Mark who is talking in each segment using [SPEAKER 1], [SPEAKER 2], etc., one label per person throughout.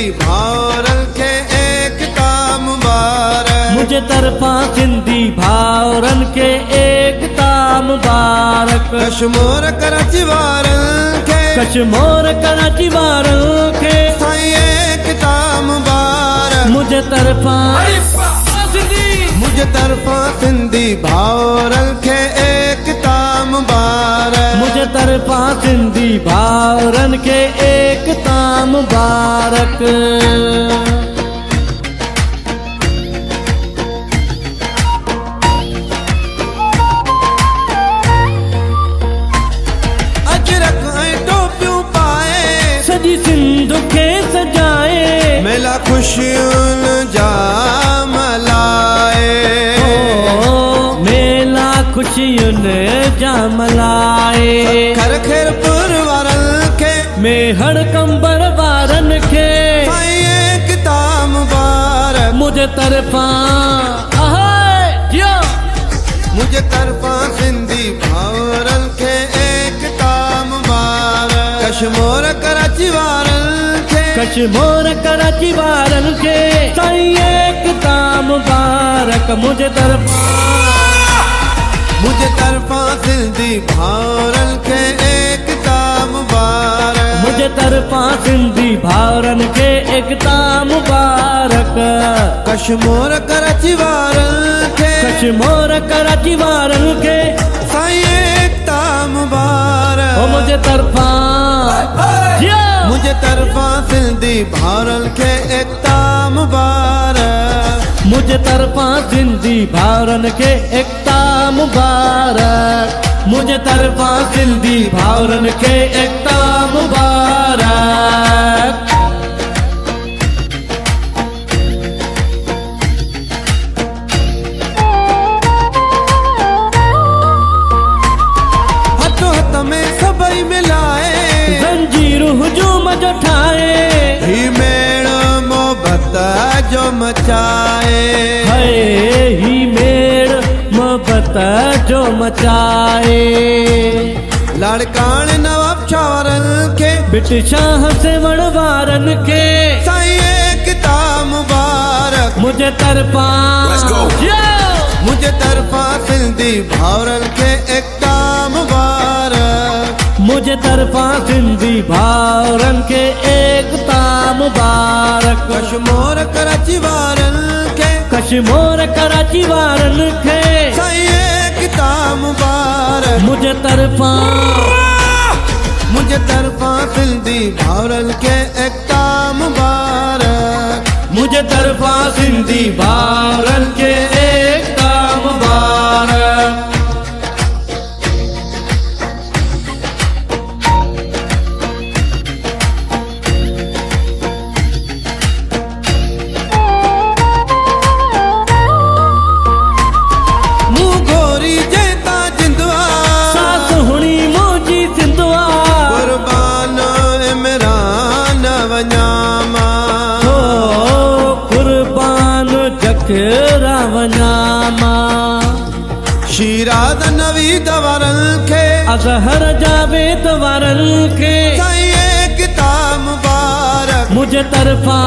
[SPEAKER 1] सिंधी भाउरनि खे एकता मुबारक।
[SPEAKER 2] मुझे तरफा सिंधी भाउरनि खे एकता मुबारक।
[SPEAKER 1] कश्मीर कराची वारनि खे,
[SPEAKER 2] कश्मीर कराची वारनि खे
[SPEAKER 1] साईं एकता मुबारक।
[SPEAKER 2] मुझे तरफा
[SPEAKER 1] सिंधी भाउरनि खे एकता मुबारक।
[SPEAKER 2] मुझे तरफा सिंधी भाउरनि खे एकता मुबारक।
[SPEAKER 1] अजरक ऐं टोपियूं पाए
[SPEAKER 2] सॼी सिंध खे सजाए,
[SPEAKER 1] मेला ख़ुशियुनि जा मल्हाए।
[SPEAKER 2] मेला ख़ुशियुनि जा मल्हाए।
[SPEAKER 1] खर खैरपुर वारनि खे,
[SPEAKER 2] मेहर कंबर वारनि खे
[SPEAKER 1] साईं एकता मुबारक।
[SPEAKER 2] मुझे तरफा
[SPEAKER 1] मुझे तरफा सिंधी भाउरनि खे एकता मुबारक। कश्मीर कराची वारनि खे,
[SPEAKER 2] कश्मीर कराची वारनि खे साईं एकता मुबारक। मुझे
[SPEAKER 1] तरफा सिंधी भाउरनि खे एकता मुबारक।
[SPEAKER 2] मुझे तरफा सिंधी भाउरनि खे एकता मुबारक।
[SPEAKER 1] कश्मीर कराची वारनि खे,
[SPEAKER 2] कश्मीर कराची वारनि खे
[SPEAKER 1] साईं एकता मुबारक।
[SPEAKER 2] मुझे
[SPEAKER 1] तरफा सिंधी भाउरनि खे एकता मुबारक।
[SPEAKER 2] मुझे तरफा सिंधी भाउरनि खे एकता मुबारक। मुझे तरफा सिंधी भाउरनि खे एकता मुबारक।
[SPEAKER 1] हथो हथ में सभई मिलाए,
[SPEAKER 2] जंजीर हुजूम जो ठाहे,
[SPEAKER 1] ही मेड़ मोहब्बत जो मचाए।
[SPEAKER 2] ही मेड़ मोहब्बत जो मचाए।
[SPEAKER 1] लाड़काण नवाब शाहरनि खे,
[SPEAKER 2] बिट शाह सेवण वारनि खे
[SPEAKER 1] साईं एकता मुबारक।
[SPEAKER 2] मुझे तरफा
[SPEAKER 1] सिंधी भाउरनि खे एकता मुबारक।
[SPEAKER 2] मुझे तरफा सिंधी भाउरनि खे एकता मुबारक।
[SPEAKER 1] कश्मीर कराची वारनि खे,
[SPEAKER 2] कश्मीर कराची वारनि खे
[SPEAKER 1] साईं एकता मुबारक।
[SPEAKER 2] मुझे
[SPEAKER 1] तरफा सिंधी भाउरनि खे एकता मुबारक।
[SPEAKER 2] मुझे तरफा सिंधी भाउरनि खे एकता मुबारक। रावनामा
[SPEAKER 1] शीराद नवीद वारनि खे,
[SPEAKER 2] अज़हर जावेद वारनि खे
[SPEAKER 1] साईं एकता मुबारक।
[SPEAKER 2] मुझे तरफा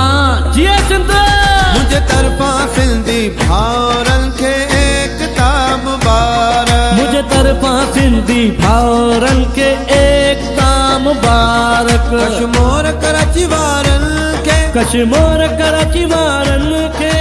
[SPEAKER 1] सिंधी भाउरनि खे एकता मुबारक।
[SPEAKER 2] मुझे तरफा सिंधी भाउरनि खे एकता मुबारक।
[SPEAKER 1] कश्मीर कराची वारनि खे,
[SPEAKER 2] कश्मीर कराची वारनि खे